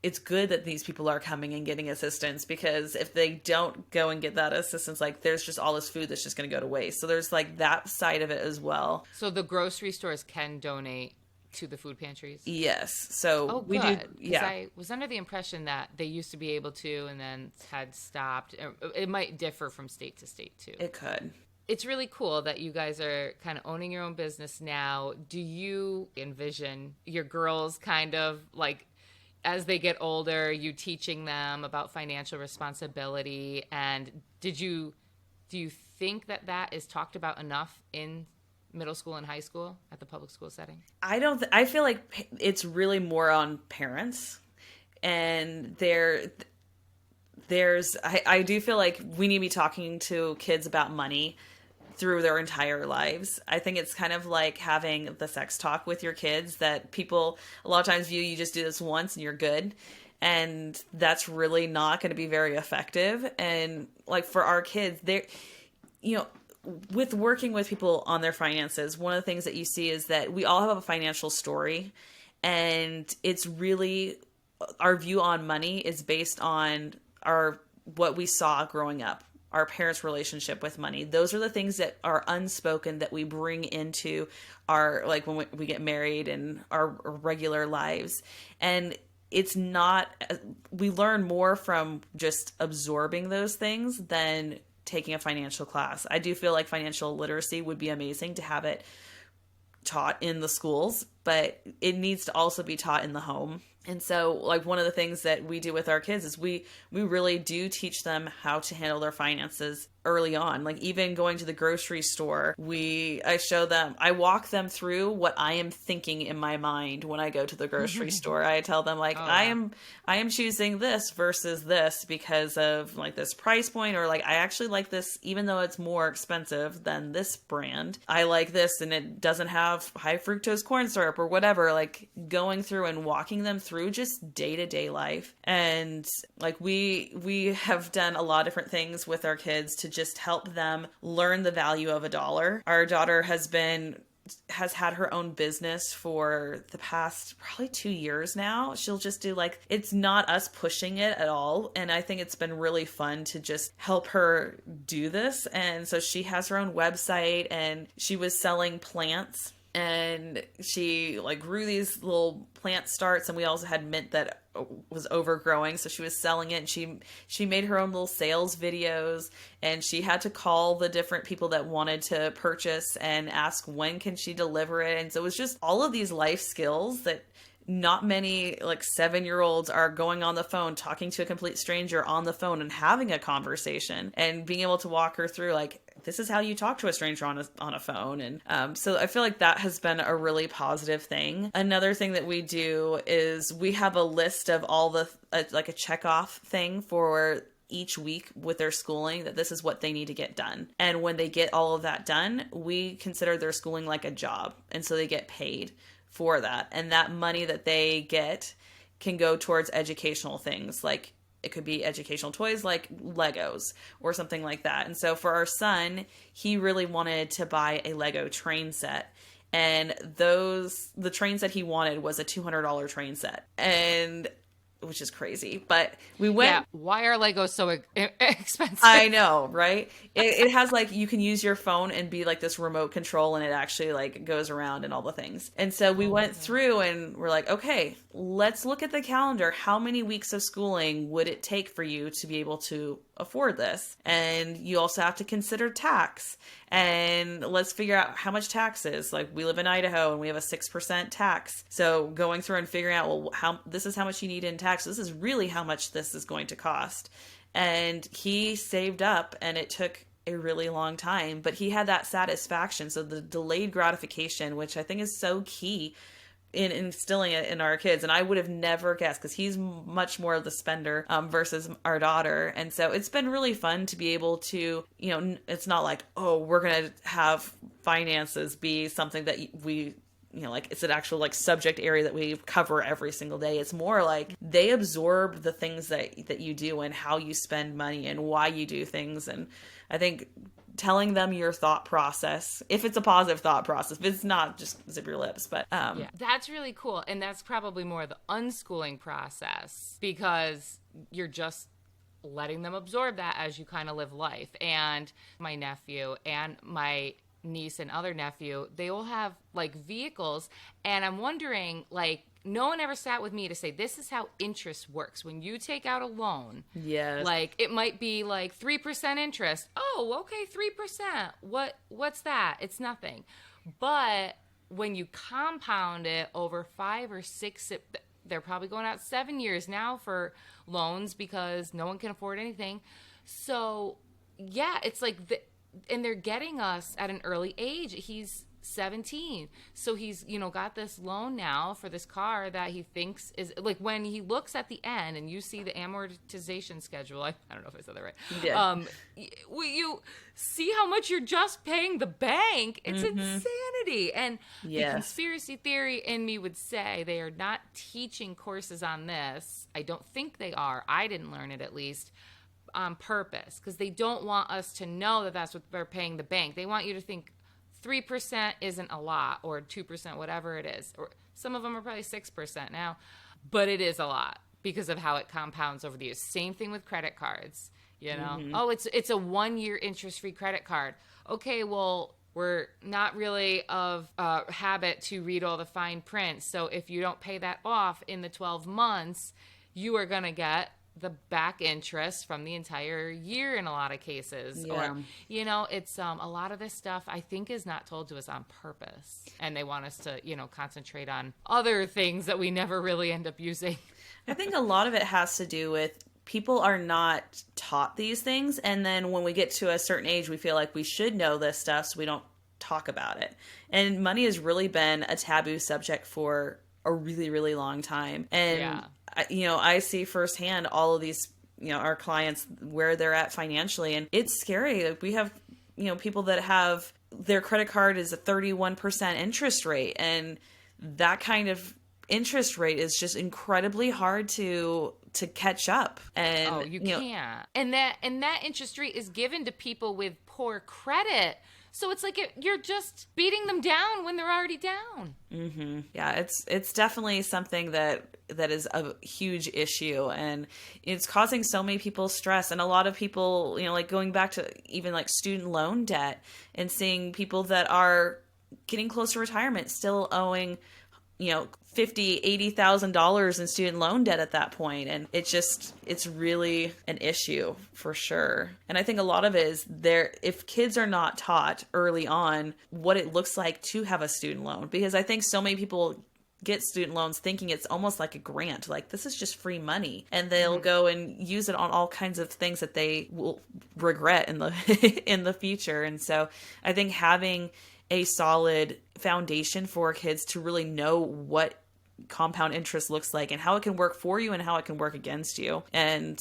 it's good that these people are coming and getting assistance, because if they don't go and get that assistance, like there's just all this food that's just going to go to waste. So there's like that side of it as well. So the grocery stores can donate to the food pantries? Yes. So we do. Yeah. I was under the impression that they used to be able to and then had stopped. It might differ from state to state too. It could. It's really cool that you guys are kind of owning your own business now. Do you envision your girls kind of like, as they get older, you teaching them about financial responsibility? And do you think that is talked about enough in middle school and high school at the public school setting? I feel like it's really more on parents, and I do feel like we need to be talking to kids about money through their entire lives. I think it's kind of like having the sex talk with your kids that people a lot of times view, you just do this once and you're good. And that's really not going to be very effective. And like for our kids, with working with people on their finances, one of the things that you see is that we all have a financial story, and it's really, our view on money is based on what we saw growing up, our parents' relationship with money. Those are the things that are unspoken that we bring into our, like when we get married and our regular lives. And it's not, we learn more from just absorbing those things than taking a financial class. I do feel like financial literacy would be amazing to have it taught in the schools, but it needs to also be taught in the home. And so, like, one of the things that we do with our kids is we really do teach them how to handle their finances early on. Like, even going to the grocery store, I walk them through what I am thinking in my mind when I go to the grocery store. I tell them, like, I am choosing this versus this because of, like, this price point, or, like, I actually like this even though it's more expensive than this brand. I like this and it doesn't have high fructose corn syrup or whatever. Like, going through and walking them through just day-to-day life. And, like, we have done a lot of different things with our kids to just help them learn the value of a dollar. Our daughter has had her own business for the past probably 2 years now. She'll just do, like, it's not us pushing it at all. And I think it's been really fun to just help her do this. And so she has her own website, and she was selling plants, and she, like, grew these little plant starts, and we also had mint that was overgrowing, so she was selling it, and she made her own little sales videos, and she had to call the different people that wanted to purchase and ask when can she deliver it. And so it was just all of these life skills that not many, like, 7-year-olds are going on the phone, talking to a complete stranger on the phone and having a conversation, and being able to walk her through, like, this is how you talk to a stranger on a phone. And so I feel like that has been a really positive thing. Another thing that we do is we have a list of all the, like, a check off thing for each week with their schooling, that this is what they need to get done. And when they get all of that done, we consider their schooling like a job. And so they get paid for that. And that money that they get can go towards educational things, like it could be educational toys like Legos or something like that. And so for our son, he really wanted to buy a Lego train set. And the train set he wanted was a $200 train set. And which is crazy, but we went. Yeah, why are Legos so expensive? I know, right? It has, like, you can use your phone and be like this remote control, and it actually, like, goes around and all the things. And so we went through and we're like, okay, let's look at the calendar. How many weeks of schooling would it take for you to be able to afford this? And you also have to consider tax. And let's figure out how much tax is. Like, we live in Idaho and we have a 6% tax. So going through and figuring out, well, this is how much you need in tax. This is really how much this is going to cost. And he saved up, and it took a really long time, but he had that satisfaction. So the delayed gratification, which I think is so key in instilling it in our kids. And I would have never guessed, because he's much more of the spender versus our daughter. And so it's been really fun to be able to, it's not like, oh, we're going to have finances be something that we, like, it's an actual, like, subject area that we cover every single day. It's more like they absorb the things that you do and how you spend money and why you do things. And I think telling them your thought process, if it's a positive thought process, if it's not, just zip your lips. But yeah, that's really cool. And that's probably more the unschooling process, because you're just letting them absorb that as you kind of live life. And my nephew and my niece and other nephew, they all have, like, vehicles, and I'm wondering, like, no one ever sat with me to say, this is how interest works. When you take out a loan, yes, like, it might be like 3% interest. Oh, okay, 3%. What's that? It's nothing. But when you compound it over 5 or 6, they're probably going out 7 years now for loans because no one can afford anything. So yeah, it's like and they're getting us at an early age. He's 17. So he's, got this loan now for this car that he thinks is, like, when he looks at the end and you see the amortization schedule, I don't know if I said that right. Yeah. You see how much you're just paying the bank. It's insanity. And the conspiracy theory in me would say they are not teaching courses on this. I don't think they are. I didn't learn it, at least, on purpose, because they don't want us to know that that's what they're paying the bank. They want you to think 3% isn't a lot, or 2%, whatever it is. Or some of them are probably 6% now, but it is a lot because of how it compounds over the years. Same thing with credit cards, Oh, it's a 1-year interest-free credit card. Okay, well, we're not really of habit to read all the fine print. So if you don't pay that off in the 12 months, you are going to get the back interest from the entire year in a lot of cases. Yeah. Or, it's a lot of this stuff I think is not told to us on purpose. And they want us to, concentrate on other things that we never really end up using. I think a lot of it has to do with people are not taught these things. And then when we get to a certain age, we feel like we should know this stuff, so we don't talk about it. And money has really been a taboo subject for a really, really long time. And, I see firsthand all of these, our clients, where they're at financially. And it's scary. Like, we have, people that have their credit card is a 31% interest rate. And that kind of interest rate is just incredibly hard to catch up. And you can't. And that interest rate is given to people with poor credit. So it's like you're just beating them down when they're already down. Mm-hmm. Yeah, it's definitely something that is a huge issue, and it's causing so many people stress. And a lot of people, like going back to even like student loan debt and seeing people that are getting close to retirement still owing, $50,000, $80,000 in student loan debt at that point. And it's really an issue for sure. And I think a lot of it is if kids are not taught early on what it looks like to have a student loan, because I think so many people get student loans thinking it's almost like a grant, like this is just free money, and they'll go and use it on all kinds of things that they will regret in the in the future. And so I think having a solid foundation for kids to really know what compound interest looks like and how it can work for you and how it can work against you. And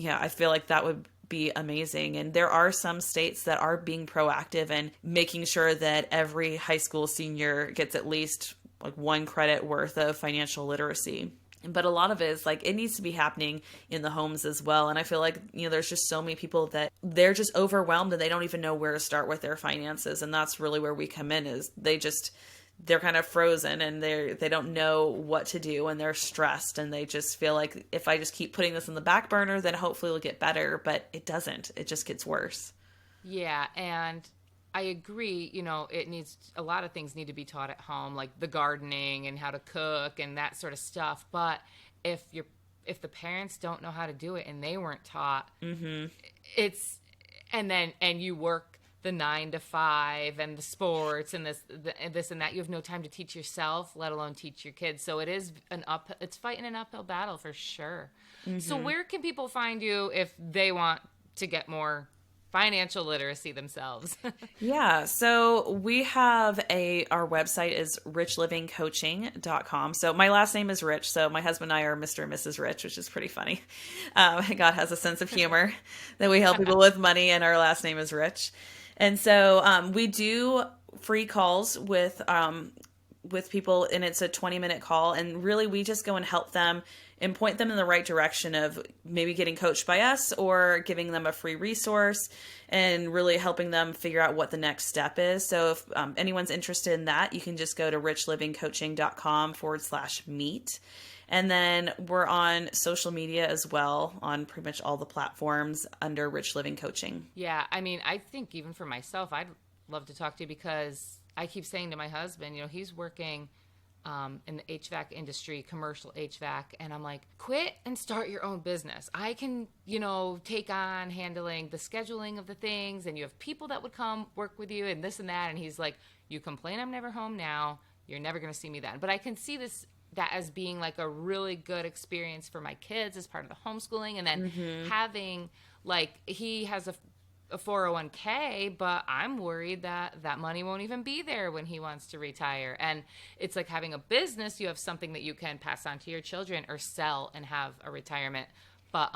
I feel like that would be amazing. And there are some states that are being proactive and making sure that every high school senior gets at least like one credit worth of financial literacy. But a lot of it is like, it needs to be happening in the homes as well. And I feel like, there's just so many people that they're just overwhelmed and they don't even know where to start with their finances. And that's really where we come in, is they're kind of frozen and they don't know what to do, and they're stressed, and they just feel like if I just keep putting this in the back burner, then hopefully it'll get better. But it doesn't. It just gets worse. Yeah. And I agree, a lot of things need to be taught at home, like the gardening and how to cook and that sort of stuff. But if the parents don't know how to do it and they weren't taught, and you work the 9 to 5 and the sports and this and that, you have no time to teach yourself, let alone teach your kids. So it's fighting an uphill battle for sure. Mm-hmm. So where can people find you if they want to get more financial literacy themselves? Yeah. So we have our website is richlivingcoaching.com. So my last name is Rich. So my husband and I are Mr. and Mrs. Rich, which is pretty funny. God has a sense of humor that we help people with money, and our last name is Rich. And so we do free calls with people, and it's a 20-minute call. And really, we just go and help them and point them in the right direction of maybe getting coached by us or giving them a free resource and really helping them figure out what the next step is. So if anyone's interested in that, you can just go to richlivingcoaching.com/meet. And then we're on social media as well, on pretty much all the platforms under Rich Living Coaching. Yeah. I mean, I think even for myself, I'd love to talk to you, because I keep saying to my husband, he's working in the HVAC industry, commercial HVAC. And I'm like, quit and start your own business. I can, take on handling the scheduling of the things, and you have people that would come work with you and this and that. And he's like, you complain I'm never home now, you're never going to see me then. But I can see that as being like a really good experience for my kids as part of the homeschooling. And then having, like, he has a 401k, but I'm worried that money won't even be there when he wants to retire. And it's like having a business, you have something that you can pass on to your children or sell and have a retirement. But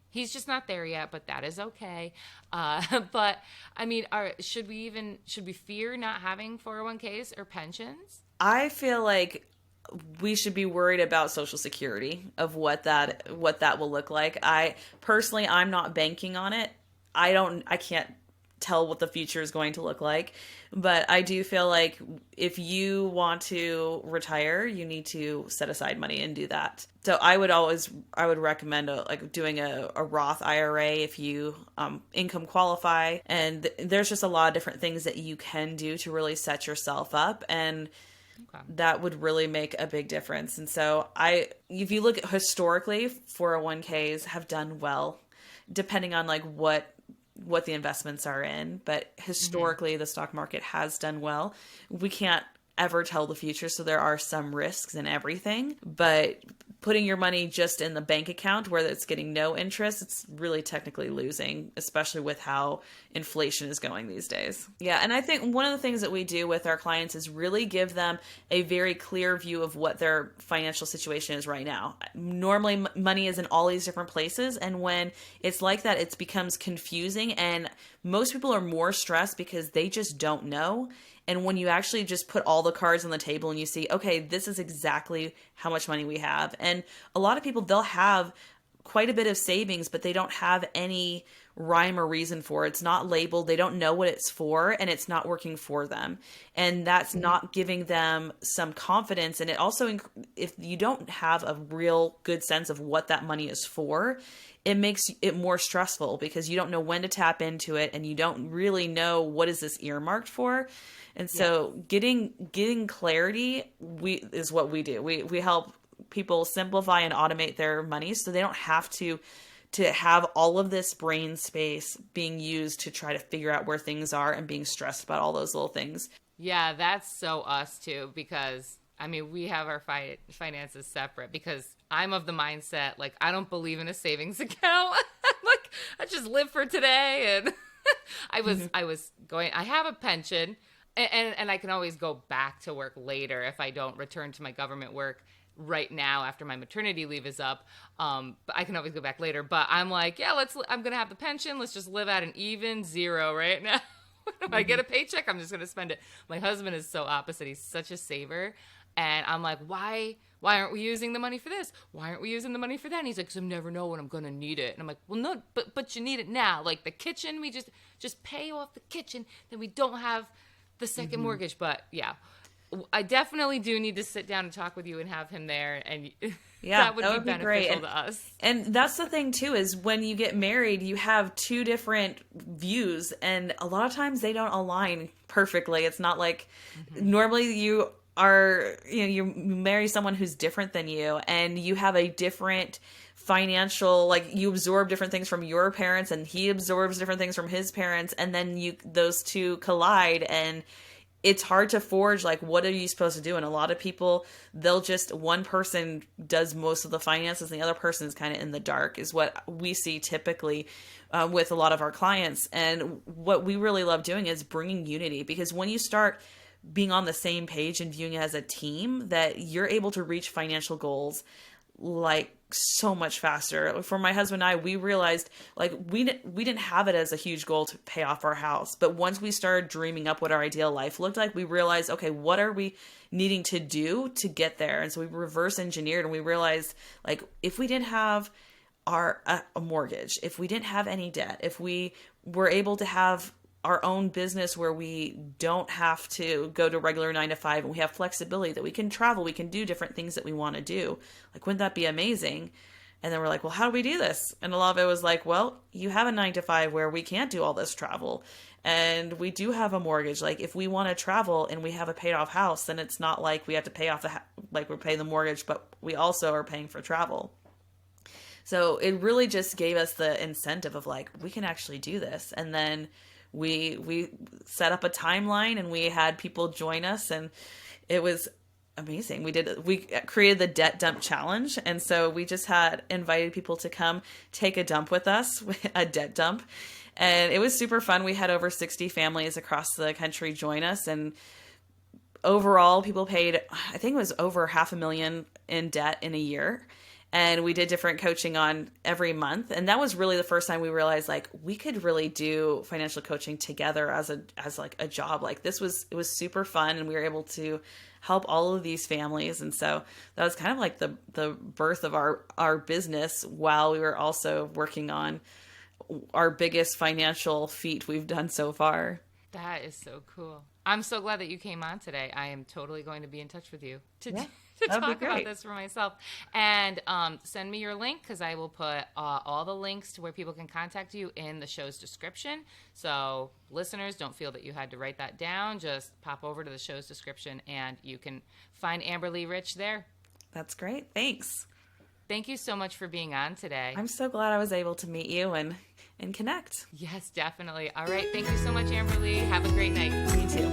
he's just not there yet, but that is okay. But I mean, should we fear not having 401ks or pensions? I feel like we should be worried about Social Security, of what that will look like. I'm not banking on it. I can't tell what the future is going to look like, but I do feel like if you want to retire, you need to set aside money and do that. So I would recommend doing a Roth IRA if you income qualify. And there's just a lot of different things that you can do to really set yourself up. And Okay. that would really make a big difference. And so if you look at historically, 401ks have done well, depending on like what the investments are in. But historically, the stock market has done well. We can't ever tell the future, so there are some risks in everything. But putting your money just in the bank account where it's getting no interest, it's really technically losing, especially with how inflation is going these days. Yeah, and I think one of the things that we do with our clients is really give them a very clear view of what their financial situation is right now. Normally, money is in all these different places, and when it's like that, it becomes confusing, and most people are more stressed because they just don't know. And when you actually just put all the cards on the table and you see, okay, this is exactly how much money we have. And a lot of people, they'll have quite a bit of savings, but they don't have any rhyme or reason for it. It's not labeled. They don't know what it's for, and it's not working for them. And that's not giving them some confidence. And it also, if you don't have a real good sense of what that money is for, it makes it more stressful because you don't know when to tap into it, and you don't really know what is this earmarked for. And so getting clarity is what we do. We help people simplify and automate their money so they don't have to have all of this brain space being used to try to figure out where things are and being stressed about all those little things. Yeah, that's so us too, because I mean, we have our finances separate because I'm of the mindset, like, I don't believe in a savings account. Like, I just live for today. And I have a pension. And I can always go back to work later if I don't return to my government work right now after my maternity leave is up. But I can always go back later. But I'm like, yeah, I'm going to have the pension. Let's just live at an even zero right now. If I get a paycheck, I'm just going to spend it. My husband is so opposite. He's such a saver. And I'm like, why aren't we using the money for this? Why aren't we using the money for that? And he's like, 'cause I never know when I'm going to need it. And I'm like, well, no, but you need it now. Like the kitchen, we just pay off the kitchen. Then we don't have the second mortgage. But yeah, I definitely do need to sit down and talk with you and have him there. And yeah, that would be beneficial to us. And that's the thing too, is when you get married, you have two different views, and a lot of times they don't align perfectly. It's not like normally you marry someone who's different than you, and you have a different financial, like, you absorb different things from your parents and he absorbs different things from his parents, and then those two collide, and it's hard to forge, like, what are you supposed to do? And a lot of people, one person does most of the finances and the other person is kind of in the dark, is what we see typically with a lot of our clients. And what we really love doing is bringing unity, because when you start being on the same page and viewing it as a team, that you're able to reach financial goals like so much faster. For my husband and I, we realized, like, we didn't have it as a huge goal to pay off our house, but once we started dreaming up what our ideal life looked like, we realized, okay, what are we needing to do to get there? And so we reverse engineered, and we realized, like, if we didn't have a mortgage, if we didn't have any debt, if we were able to have our own business where we don't have to go to regular 9 to 5, and we have flexibility that we can travel, we can do different things that we want to do. Like, wouldn't that be amazing? And then we're like, well, how do we do this? And a lot of it was like, well, you have a 9 to 5 where we can't do all this travel. And we do have a mortgage. Like, if we want to travel and we have a paid off house, then it's not like we have to pay off like we're paying the mortgage, but we also are paying for travel. So it really just gave us the incentive of, like, we can actually do this. And then we set up a timeline, and we had people join us, and it was amazing. We created the debt dump challenge. And so we just had invited people to come take a dump with us, a debt dump. And it was super fun. We had over 60 families across the country join us. And overall, people paid, I think it was over $500,000 in debt in a year. And we did different coaching on every month. And that was really the first time we realized, like, we could really do financial coaching together as a job. Like, it was super fun, and we were able to help all of these families. And so that was kind of like the birth of our business, while we were also working on our biggest financial feat we've done so far. That is so cool. I'm so glad that you came on today. I am totally going to be in touch with you to That'd be talk about great. this for myself. And send me your link, because I will put all the links to where people can contact you in the show's description. So listeners, don't feel that you had to write that down. Just pop over to the show's description and you can find Amberly Rich there. That's great. Thanks. Thank you so much for being on today. I'm so glad I was able to meet you and connect. Yes, definitely. All right. Thank you so much, Amberly. Have a great night. You too.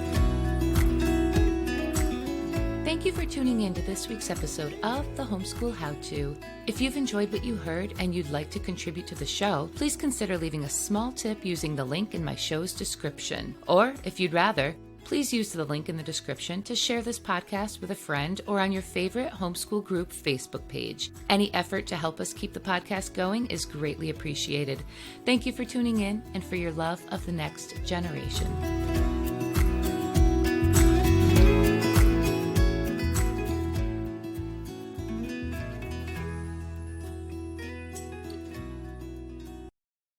Thank you for tuning in to this week's episode of The Homeschool How-To. If you've enjoyed what you heard and you'd like to contribute to the show, please consider leaving a small tip using the link in my show's description. Or, if you'd rather, please use the link in the description to share this podcast with a friend or on your favorite homeschool group Facebook page. Any effort to help us keep the podcast going is greatly appreciated. Thank you for tuning in and for your love of the next generation.